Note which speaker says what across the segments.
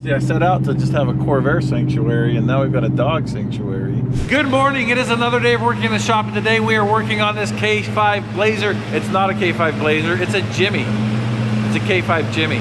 Speaker 1: See, I set out to just have a Corvair sanctuary, and now we've got a dog sanctuary. Good morning. It is another day of working in the shop, and today we are working on this K5 Blazer. It's not a K5 Blazer, it's a Jimmy. It's a K5 Jimmy.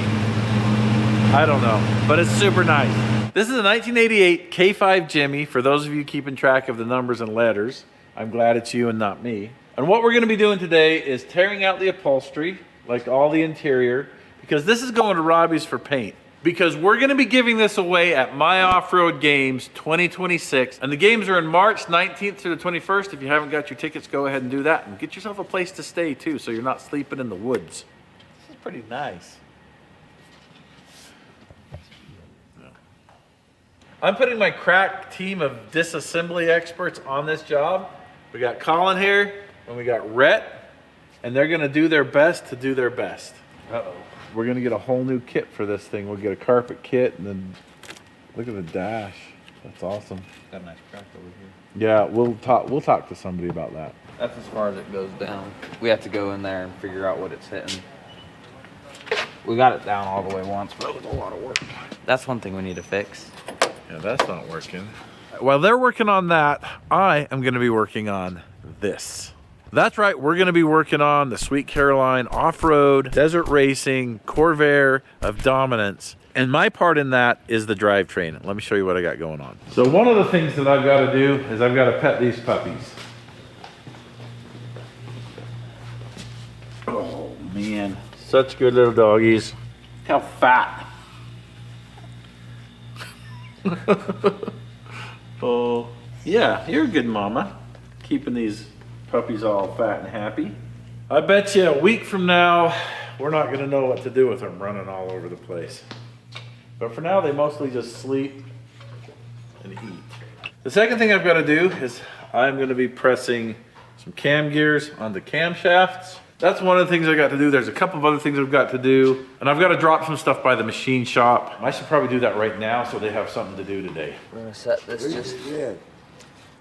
Speaker 1: I don't know, but it's super nice. This is a 1988 K5 Jimmy. For those of you keeping track of the numbers and letters, I'm glad it's you and not me. And what we're gonna be doing today is tearing out the upholstery, like all the interior, because this is going to Robbie's for paint. Because we're gonna be giving this away at My Off-Road Games 2026. And the games are in March 19th through the 21st. If you haven't got your tickets, go ahead and do that. And get yourself a place to stay too, so you're not sleeping in the woods. This is pretty nice. I'm putting my crack team of disassembly experts on this job. We got Colin here, and we got Rhett, and they're gonna do their best to do their best. Uh-oh. We're gonna get a whole new kit for this thing. We'll get a carpet kit, and then look at the dash. That's awesome.
Speaker 2: Got a nice crack over here.
Speaker 1: Yeah, we'll talk to somebody about that.
Speaker 2: That's as far as it goes down. We have to go in there and figure out what it's hitting. We got it down all the way once, but it was a lot of work. That's one thing we need to fix.
Speaker 1: Yeah, that's not working. While they're working on that, I am gonna be working on this. That's right, we're gonna be working on the Sweet Caroline off-road, desert racing, Corvair of dominance. And my part in that is the drivetrain. Let me show you what I got going on. So one of the things that I've gotta do is I've gotta pet these puppies. Oh man, such good little doggies. How fat. Oh, yeah, you're a good mama. Keeping these puppies all fat and happy. I bet you a week from now, we're not gonna know what to do with them running all over the place. But for now, they mostly just sleep and eat. The second thing I've gotta do is I'm gonna be pressing some cam gears onto camshafts. That's one of the things I got to do. There's a couple of other things I've got to do. And I've got to drop some stuff by the machine shop. I should probably do that right now so they have something to do today.
Speaker 2: We're gonna set this just...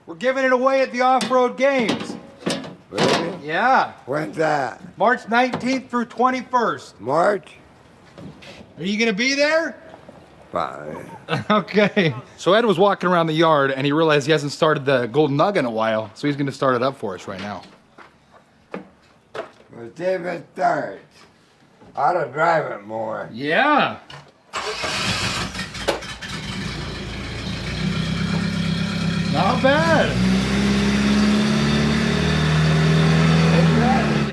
Speaker 3: We're giving it away at the Off-Road Games.
Speaker 4: Really?
Speaker 3: Yeah.
Speaker 4: When's that?
Speaker 3: March 19th through 21st.
Speaker 4: March?
Speaker 3: Are you gonna be there?
Speaker 4: Fine.
Speaker 3: Okay. So Ed was walking around the yard and he realized he hasn't started the Golden Nug in a while, so he's gonna start it up for us right now.
Speaker 4: Well, David starts. I ought to drive it more.
Speaker 3: Yeah. Not bad.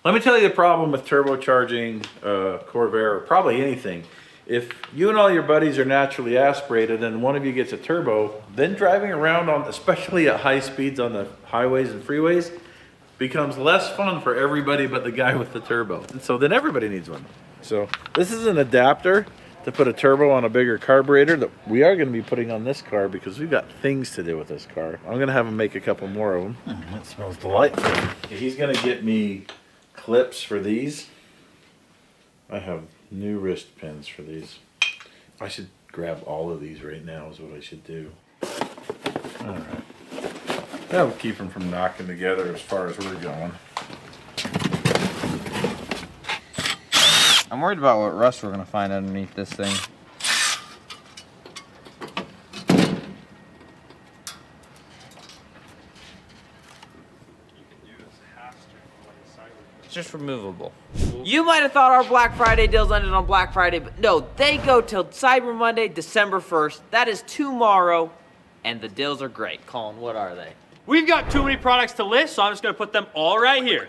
Speaker 1: Let me tell you the problem with turbocharging Corvair, or probably anything. If you and all your buddies are naturally aspirated and one of you gets a turbo, then driving around on, especially at high speeds on the highways and freeways, becomes less fun for everybody but the guy with the turbo. And so then everybody needs one. So this is an adapter to put a turbo on a bigger carburetor that we are going to be putting on this car because we've got things to do with this car. I'm going to have him make a couple more of them. That smells delightful. He's going to get me clips for these. I have new wrist pins for these. I should grab all of these right now is what I should do. All right. That would keep them from knocking together as far as we're going.
Speaker 2: I'm worried about what rust we're gonna find underneath this thing. It's just removable. You might have thought our Black Friday deals ended on Black Friday, but no, they go till Cyber Monday, December 1st. That is tomorrow, and the deals are great. Colin, what are they?
Speaker 5: We've got too many products to list, so I'm just gonna put them all right here.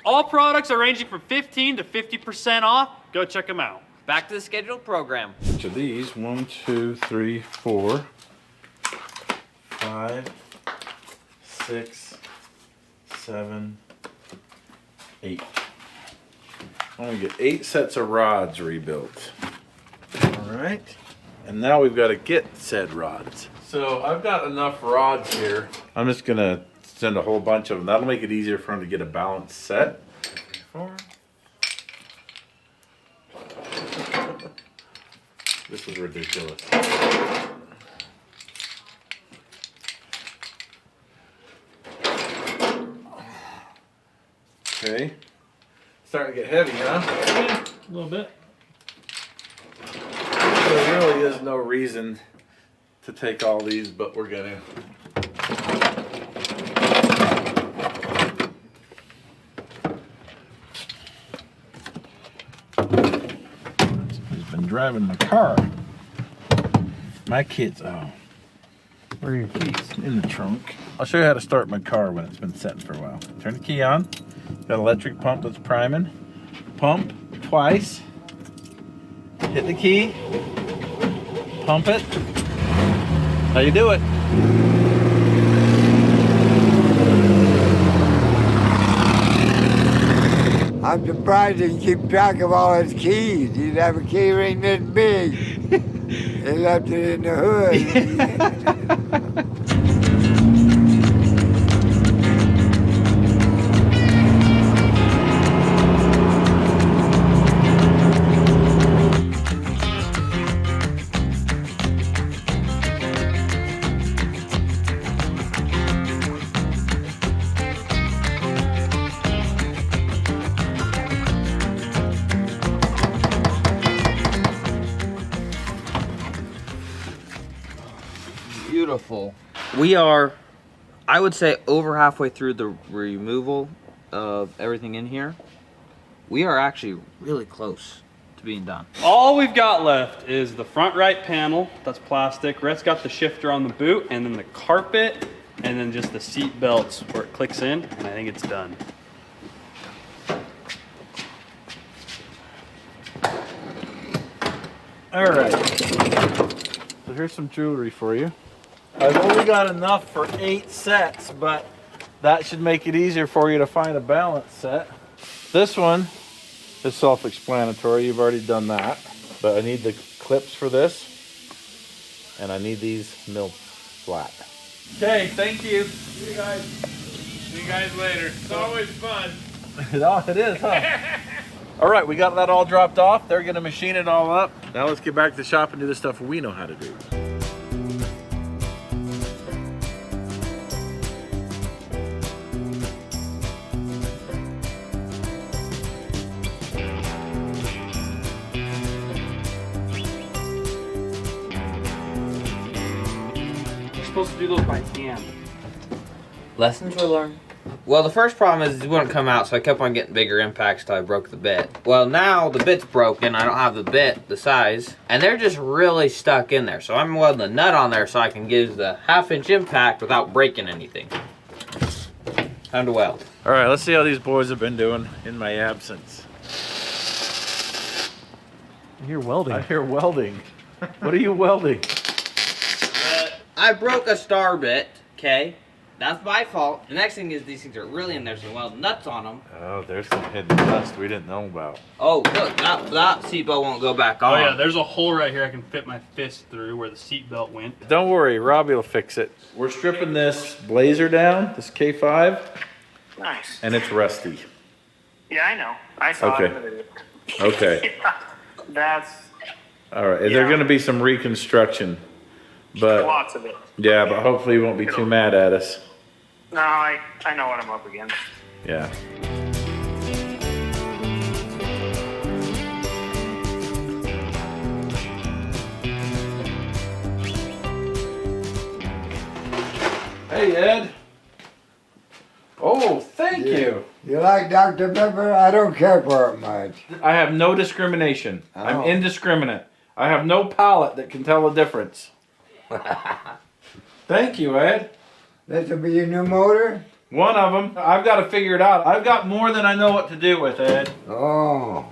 Speaker 5: All products are ranging from 15 to 50% off. Go check them out.
Speaker 2: Back to the scheduled program.
Speaker 1: Each of these, 1, 2, 3, 4, 5, 6, 7, 8. I'm gonna get 8 sets of rods rebuilt. All right, and now we've got to get said rods. So I've got enough rods here. I'm just gonna send a whole bunch of them. That'll make it easier for them to get a balanced set. 4. This is ridiculous. Okay. Starting to get heavy, huh?
Speaker 5: Yeah, a little bit.
Speaker 1: It really is no reason to take all these, but we're gonna. He's been driving the car. My kids, oh.
Speaker 6: Where are your keys?
Speaker 1: In the trunk. I'll show you how to start my car when it's been setting for a while. Turn the key on. Got an electric pump that's priming. Pump twice. Hit the key. Pump it. How you do it?
Speaker 4: I'm surprised he can keep track of all his keys. He'd have a key ring this big. He left it in the hood.
Speaker 2: Beautiful. We are, I would say, over halfway through the removal of everything in here. We are actually really close to being done.
Speaker 5: All we've got left is the front right panel, that's plastic. Rhett's got the shifter on the boot, and then the carpet, and then just the seat belts where it clicks in, and I think it's done.
Speaker 1: All right. So here's some jewelry for you. I've only got enough for 8 sets, but that should make it easier for you to find a balanced set. This one is self-explanatory. You've already done that. But I need the clips for this, and I need these milled flat. Okay, thank you.
Speaker 6: See you guys later. It's always fun.
Speaker 1: It is, huh? All right, we got that all dropped off. They're gonna machine it all up. Now let's get back to the shop and do the stuff we know how to do.
Speaker 5: You're supposed to do those by hand.
Speaker 2: Lessons were learned. Well, the first problem is it wouldn't come out, so I kept on getting bigger impacts till I broke the bit. Well, now the bit's broken. I don't have the bit, the size, and they're just really stuck in there. So I'm welding a nut on there so I can give the 1/2-inch impact without breaking anything. Time to weld.
Speaker 1: All right, let's see how these boys have been doing in my absence.
Speaker 6: You're welding.
Speaker 1: I hear welding. What are you welding?
Speaker 2: I broke a star bit, okay? That's my fault. The next thing is these things are really in there, so weld nuts on them.
Speaker 1: Oh, there's some hidden dust we didn't know about.
Speaker 2: Oh, look, that seatbelt won't go back on.
Speaker 5: Oh yeah, there's a hole right here I can fit my fist through where the seat belt went.
Speaker 1: Don't worry, Robbie will fix it. We're stripping this Blazer down, this K5,
Speaker 7: Nice.
Speaker 1: and it's rusty.
Speaker 7: Yeah, I know. I saw
Speaker 1: Okay.
Speaker 7: it in the video.
Speaker 1: Okay.
Speaker 7: That's
Speaker 1: All right. There's
Speaker 7: Yeah.
Speaker 1: going to be some reconstruction, but
Speaker 7: lots of it.
Speaker 1: yeah, but hopefully you won't be too mad at us.
Speaker 7: No, I know what I'm up against.
Speaker 1: Yeah. Hey, Ed. Oh, thank you.
Speaker 4: You like Dr. Pepper? I don't care for it much.
Speaker 1: I have no discrimination. I'm
Speaker 4: Oh.
Speaker 1: indiscriminate. I have no palate that can tell the difference. Thank you, Ed.
Speaker 4: This will be your new motor?
Speaker 1: One of them. I've got to figure it out. I've got more than I know what to do with, Ed.
Speaker 4: Oh.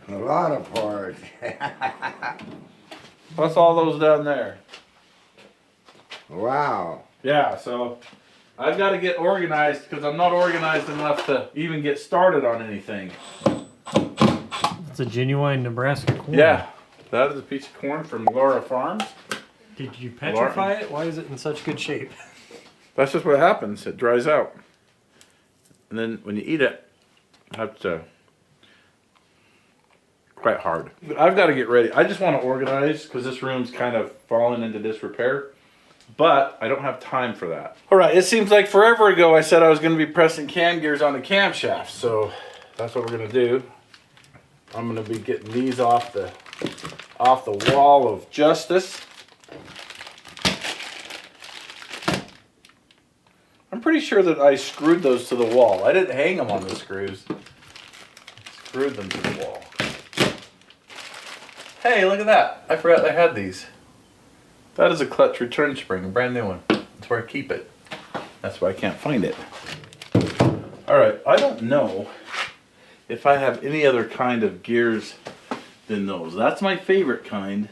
Speaker 4: A lot of parts.
Speaker 1: Plus all those down there.
Speaker 4: Wow.
Speaker 1: Yeah, so I've got to get organized because I'm not organized enough to even get started on anything.
Speaker 6: It's a genuine Nebraska corn.
Speaker 1: Yeah, that is a piece of corn from Laura Farms.
Speaker 6: Did you petrify it? Why is it in such good shape?
Speaker 1: That's just what happens. It dries out. And then when you eat it, you have to quite hard. I've got to get ready. I just want to organize because this room's kind of fallen into disrepair. But I don't have time for that. All right, it seems like forever ago I said I was going to be pressing cam gears on the camshafts. So that's what we're going to do. I'm going to be getting these off the off the wall of justice. I'm pretty sure that I screwed those to the wall. I didn't hang them on the screws. Screwed them to the wall. Hey, look at that. I forgot I had these. That is a clutch return spring, a brand new one. That's where I keep it. That's why I can't find it. All right, I don't know if I have any other kind of gears than those. That's my favorite kind.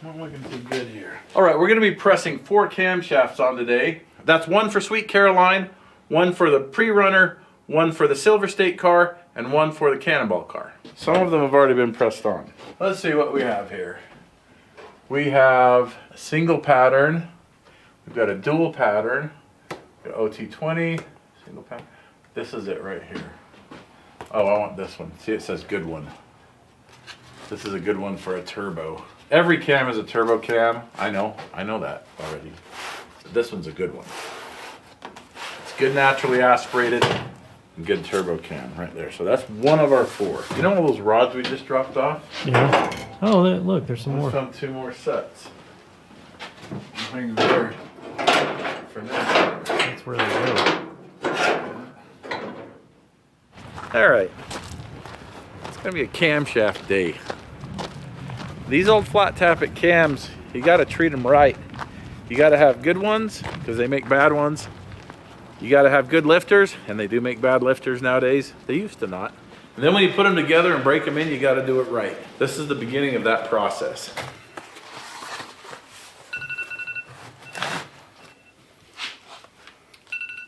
Speaker 1: Not looking too good here. All right, we're gonna be pressing 4 camshafts on today. That's one for Sweet Caroline, one for the Pre-Runner, one for the Silver State car, and one for the Cannonball car. Some of them have already been pressed on. Let's see what we have here. We have a single pattern. We've got a dual pattern. We've got OT20, single pattern. This is it right here. Oh, I want this one. See, it says good one. This is a good one for a turbo. Every cam is a turbo cam. I know that already. This one's a good one. It's good naturally aspirated and good turbo cam right there. So that's one of our 4. You know all those rods we just dropped off?
Speaker 6: Yeah. Oh, look, there's some
Speaker 1: I
Speaker 6: more.
Speaker 1: found 2 more sets. Hang there for now.
Speaker 6: That's where they go.
Speaker 1: All right. It's gonna be a camshaft day. These old flat tappet cams, you gotta treat them right. You gotta have good ones, because they make bad ones. You gotta have good lifters, and they do make bad lifters nowadays. They used to not. And then when you put them together and break them in, you gotta do it right. This is the beginning of that process.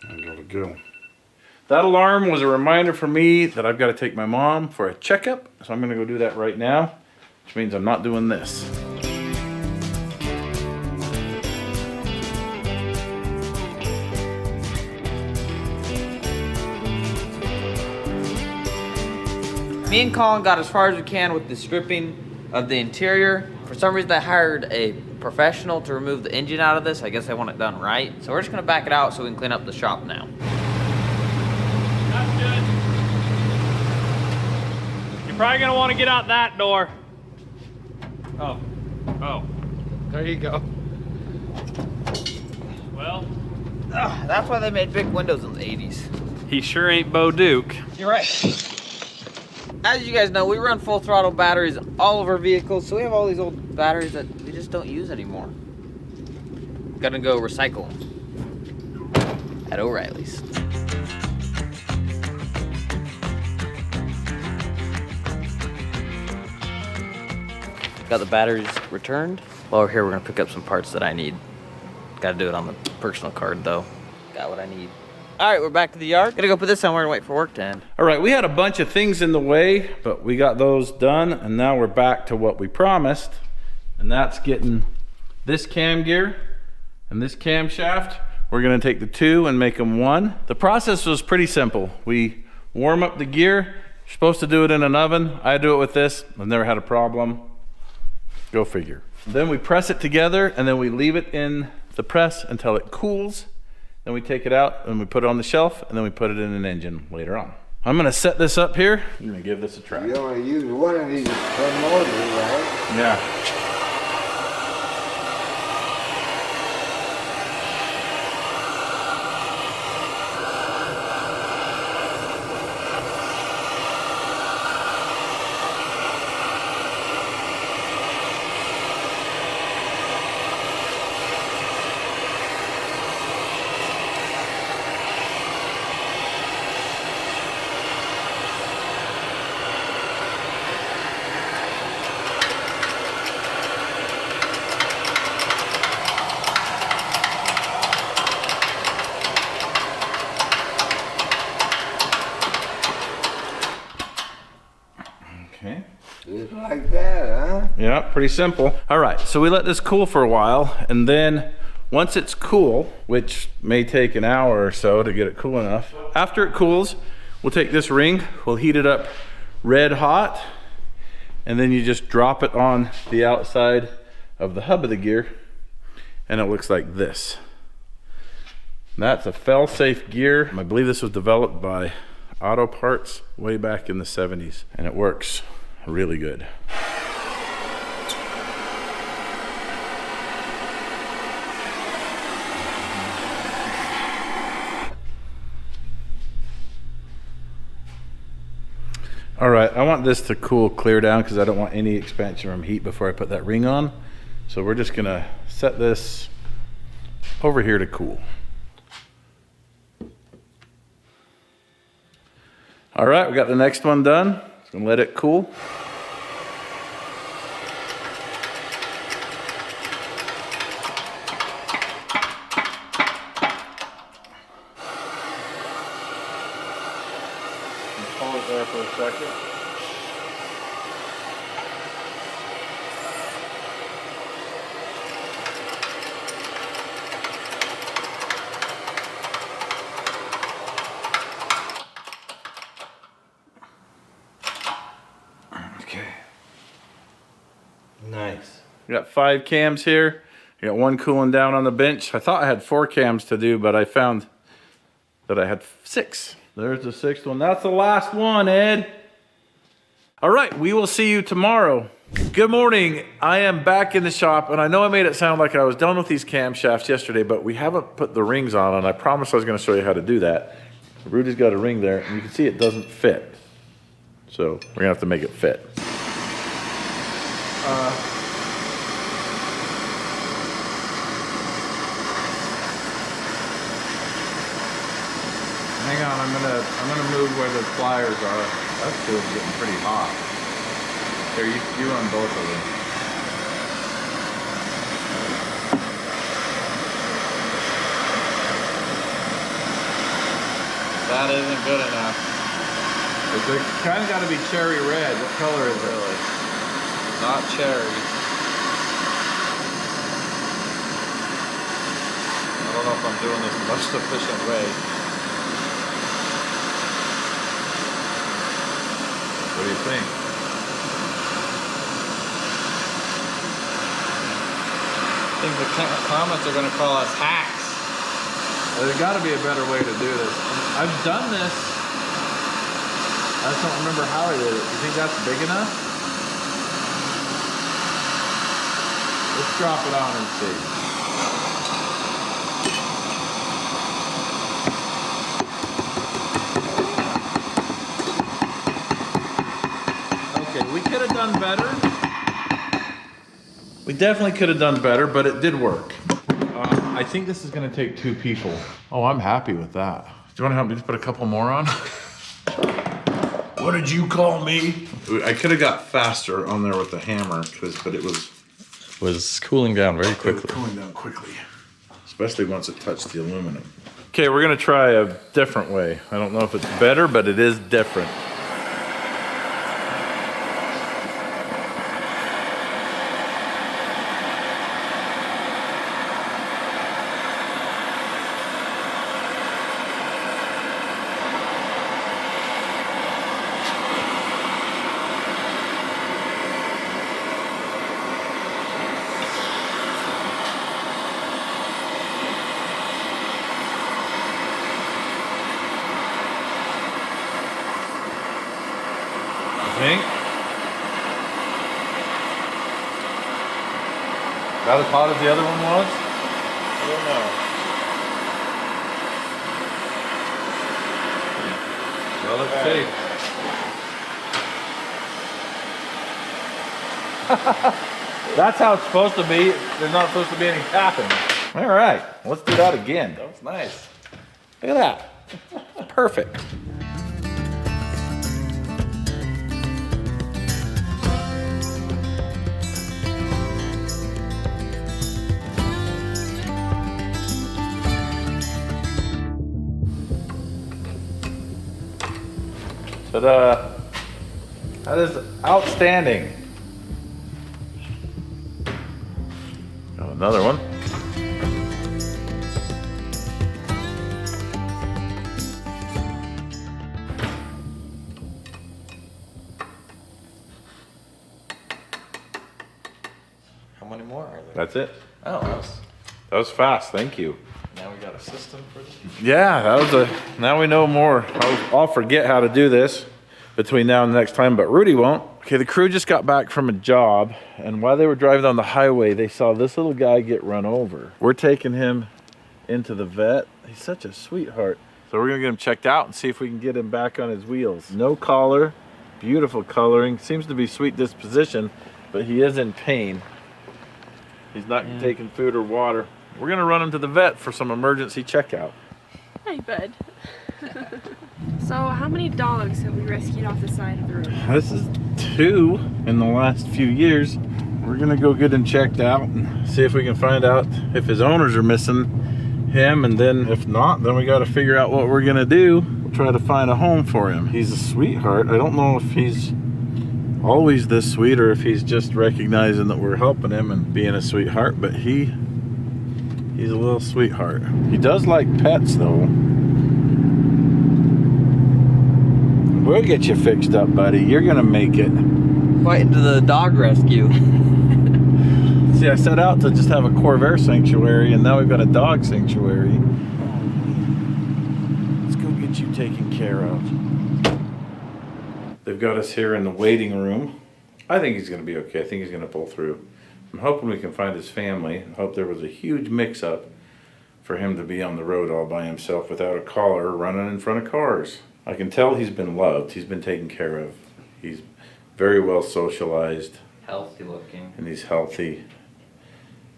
Speaker 1: I gotta go. That alarm was a reminder for me that I've gotta take my mom for a checkup, so I'm gonna go do that right now, which means I'm not doing this.
Speaker 2: Me and Colin got as far as we can with the stripping of the interior. For some reason, I hired a professional to remove the engine out of this. I guess they want it done right. So we're just gonna back it out so we can clean up the shop now.
Speaker 5: That's good. You're probably gonna want to get out that door. Oh.
Speaker 3: There you go.
Speaker 5: Well,
Speaker 2: That's why they made big windows in the 80s.
Speaker 5: he sure ain't Bo Duke.
Speaker 2: You're right. As you guys know, we run full throttle batteries all of our vehicles, so we have all these old batteries that we just don't use anymore. Gotta go recycle them at O'Reilly's. Got the batteries returned. While we're here, we're gonna pick up some parts that I need. Gotta do it on the personal card though. Got what I need. All right, we're back to the yard. Gotta go put this somewhere and wait for work to end.
Speaker 1: All right, we had a bunch of things in the way, but we got those done, and now we're back to what we promised, and that's getting this cam gear and this camshaft. We're gonna take the 2 and make them 1. The process was pretty simple. We warm up the gear. You're supposed to do it in an oven. I do it with this. I've never had a problem. Go figure. Then we press it together, and then we leave it in the press until it cools. Then we take it out and we put it on the shelf, and then we put it in an engine later on. I'm gonna set this up here. I'm gonna give this a try.
Speaker 4: You only use one of these per motor, right?
Speaker 1: Yeah. Okay.
Speaker 4: Just like that, huh?
Speaker 1: Yeah, pretty simple. All right, so we let this cool for a while, and then once it's cool, which may take an hour or so to get it cool enough, after it cools, we'll take this ring, we'll heat it up red hot, and then you just drop it on the outside of the hub of the gear, and it looks like this. That's a fail-safe gear. I believe this was developed by Auto Parts way back in the 70s, and it works really good. right, I want this to cool clear down because I don't want any expansion from heat before I put that ring on. So we're just gonna set this over here to cool. All right, we got the next one done. Just gonna let it cool. Hold it there for a second. Okay.
Speaker 2: Nice.
Speaker 1: We got 5 cams here. I got 1 cooling down on the bench. I thought I had 4 cams to do, but I found that I had 6. There's the 6th one. That's the last one, Ed. All right, we will see you tomorrow. Good morning. I am back in the shop, and I know I made it sound like I was done with these camshafts yesterday, but we haven't put the rings on, and I promised I was going to show you how to do that. Rudy's got a ring there, and you can see it doesn't fit. So we're going to have to make it fit. Hang on, I'm gonna move where the pliers are. That feels getting pretty hot. Here, you run both of them. That isn't good enough. It's kind of got to be cherry red. What color is it? Really? Not cherry. I don't know if I'm doing this the most efficient way. What do you think?
Speaker 8: I think the comments are going to call us hacks.
Speaker 1: There's got to be a better way to do this. I've done this. I just don't remember how I did it. You think that's big enough? Let's drop it on and see. We could have done better. We definitely could have done better, but it did work. I think this is going to take 2 people. Oh, I'm happy with that. Do you want to help me just put a couple more on? What did you call me? I could have got faster on there with the hammer, but it was
Speaker 9: cooling down very quickly.
Speaker 1: Cooling down quickly, especially once it touched the aluminum. Okay, we're going to try a different way. I don't know if it's better, but it is different. Not as hot as the other one was? I don't know. Well, let's see. That's how it's supposed to be. There's not supposed to be any tapping. All right, let's do that again. That was nice. Look at that. Perfect. Ta-da! That is outstanding. Got another one.
Speaker 9: How many more are there?
Speaker 1: That's it.
Speaker 9: Oh,
Speaker 1: That was fast. Thank you.
Speaker 9: now we got a system for this.
Speaker 1: Yeah, that was now we know more. I'll forget how to do this between now and the next time, but Rudy won't. Okay, the crew just got back from a job, and while they were driving on the highway, they saw this little guy get run over. We're taking him into the vet. He's such a sweetheart. So we're gonna get him checked out and see if we can get him back on his wheels. No collar, Beautiful coloring. Seems to be sweet disposition, but he is in pain. He's not taking food or water. We're gonna run him to the vet for some emergency checkout.
Speaker 10: Hi, bud. So, how many dogs have we rescued off the side of the road?
Speaker 1: This is 2 in the last few years. We're gonna go get him checked out and see if we can find out if his owners are missing him, and then if not, then we gotta figure out what we're gonna do. We'll try to find a home for him. He's a sweetheart. I don't know if he's always this sweet or if he's just recognizing that we're helping him and being a sweetheart, but he's a little sweetheart. He does like pets though. We'll get you fixed up, buddy. You're gonna make it.
Speaker 2: Right into the dog rescue.
Speaker 1: See, I set out to just have a Corvair sanctuary, and now we've got a dog sanctuary. Let's go get you taken care of. They've got us here in the waiting room. I think he's gonna be okay. I think he's gonna pull through. I'm hoping we can find his family. I hope there was a huge mix-up for him to be on the road all by himself without a collar running in front of cars. I can tell he's been loved. He's been taken care of. He's very well socialized.
Speaker 2: Healthy looking.
Speaker 1: And he's healthy.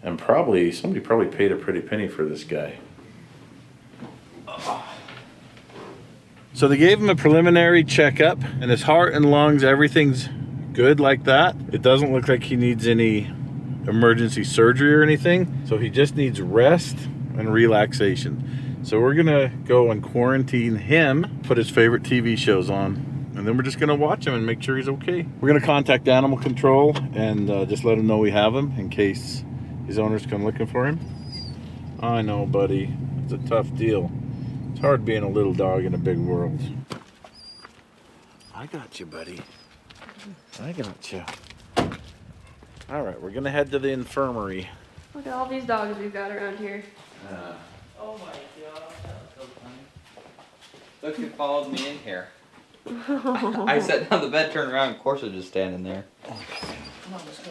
Speaker 1: And probably, somebody probably paid a pretty penny for this guy. So they gave him a preliminary checkup, and his heart and lungs, everything's good like that. It doesn't look like he needs any emergency surgery or anything. So he just needs rest and relaxation. So we're gonna go and quarantine him, put his favorite TV shows on, and then we're just gonna watch him and make sure he's okay. We're gonna contact animal control and just let him know we have him in case his owners come looking for him. I know, buddy, it's a tough deal. It's hard being a little dog in a big world. I got you, buddy. I got you. All right, we're gonna head to the infirmary.
Speaker 10: Look at all these dogs we've got around here.
Speaker 2: Oh my god, that was so funny. Look who followed me in here. I sat down the bed, turned around, and Corsa just standing there.
Speaker 1: Come on, let's go.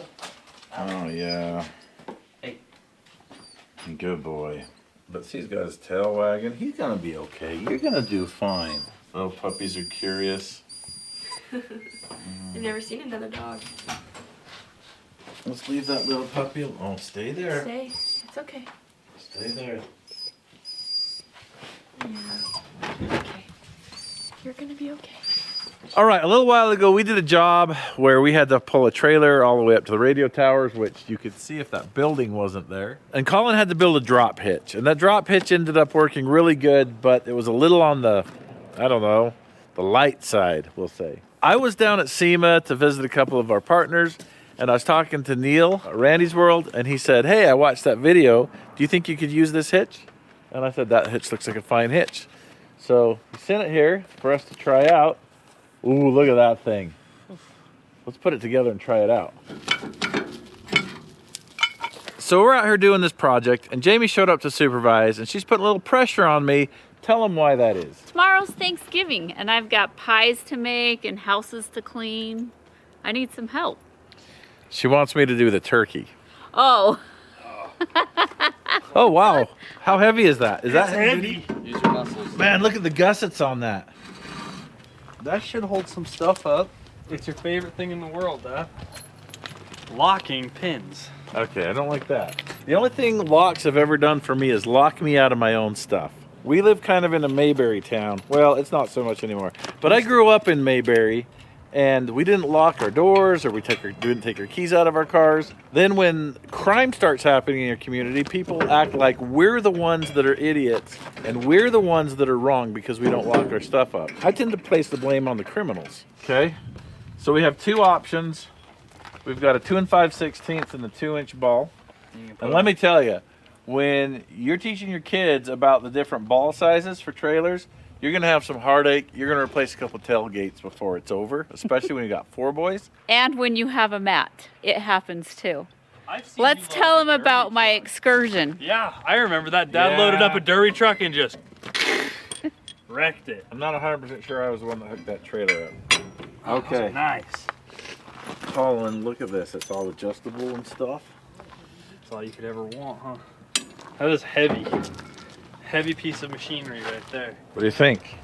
Speaker 1: Oh, yeah.
Speaker 2: Hey.
Speaker 1: Good boy. But see, he's got his tail wagging. He's gonna be okay. You're gonna do fine. Little puppies are curious.
Speaker 10: I've never seen another dog.
Speaker 1: Let's leave that little puppy alone. Oh, stay there.
Speaker 10: Stay. It's okay.
Speaker 1: Stay there.
Speaker 10: Yeah. Okay. You're gonna be okay.
Speaker 1: All right, a little while ago, we did a job where we had to pull a trailer all the way up to the radio towers, which you could see if that building wasn't there. And Colin had to build a drop hitch. And that drop hitch ended up working really good, but it was a little on the, I don't know, the light side, we'll say. I was down at SEMA to visit a couple of our partners, and I was talking to Neil at Randy's World, and he said, hey, I watched that video. Do you think you could use this hitch? And I said, that hitch looks like a fine hitch. So he sent it here for us to try out. Ooh, look at that thing. Let's put it together and try it out. So we're out here doing this project, and Jamie showed up to supervise, and she's putting a little pressure on me. Tell them why that is.
Speaker 11: Tomorrow's Thanksgiving, and I've got pies to make and houses to clean. I need some help.
Speaker 1: She wants me to do the turkey.
Speaker 11: Oh.
Speaker 1: Oh, wow. How heavy is that? Is that
Speaker 5: heavy?
Speaker 2: Use your muscles.
Speaker 1: Man, look at the gussets on that.
Speaker 5: That should hold some stuff up. It's your favorite thing in the world, Dad. Locking pins.
Speaker 1: Okay, I don't like that. The only thing locks have ever done for me is lock me out of my own stuff. We live kind of in a Mayberry town. Well, it's not so much anymore. But I grew up in Mayberry, and we didn't lock our doors, or didn't take our keys out of our cars. Then when crime starts happening in your community, people act like we're the ones that are idiots, and we're the ones that are wrong because we don't lock our stuff up. I tend to place the blame on the criminals. Okay, so we have two options. We've got a 2 5/16 and the 2-inch ball. And let me tell you, when you're teaching your kids about the different ball sizes for trailers, you're gonna have some heartache. You're gonna replace a couple tailgates before it's over, especially when you got 4 boys.
Speaker 11: And when you have a mat, it happens too. Let's tell them about my excursion.
Speaker 5: Yeah, I remember that. Dad loaded up a derby truck and just wrecked it.
Speaker 1: I'm not 100% sure I was the one that hooked that trailer up. Okay.
Speaker 5: Nice.
Speaker 1: Colin, look at this. It's all adjustable and stuff.
Speaker 5: That's all you could ever want, huh? That is heavy. Heavy piece of machinery right there.
Speaker 1: What do you think?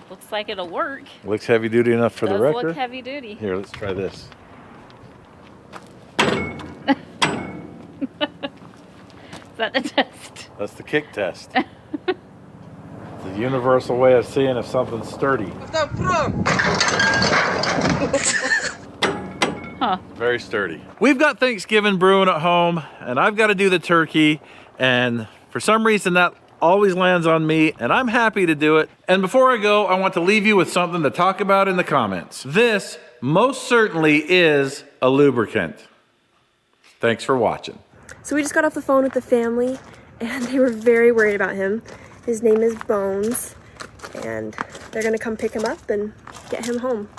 Speaker 11: Looks like it'll work.
Speaker 1: Looks heavy duty enough for the
Speaker 11: Does
Speaker 1: wrecker.
Speaker 11: look heavy duty.
Speaker 1: Here, let's try this.
Speaker 11: Is that the test?
Speaker 1: That's the kick test. It's a universal way of seeing if something's sturdy.
Speaker 11: Huh.
Speaker 1: Very sturdy. We've got Thanksgiving brewing at home, and I've got to do the turkey, and for some reason that always lands on me, and I'm happy to do it. And before I go, I want to leave you with something to talk about in the comments. This most certainly is a lubricant. Thanks for watching.
Speaker 10: So we just got off the phone with the family and they were very worried about him. His name is Bones and they're gonna come pick him up and get him home.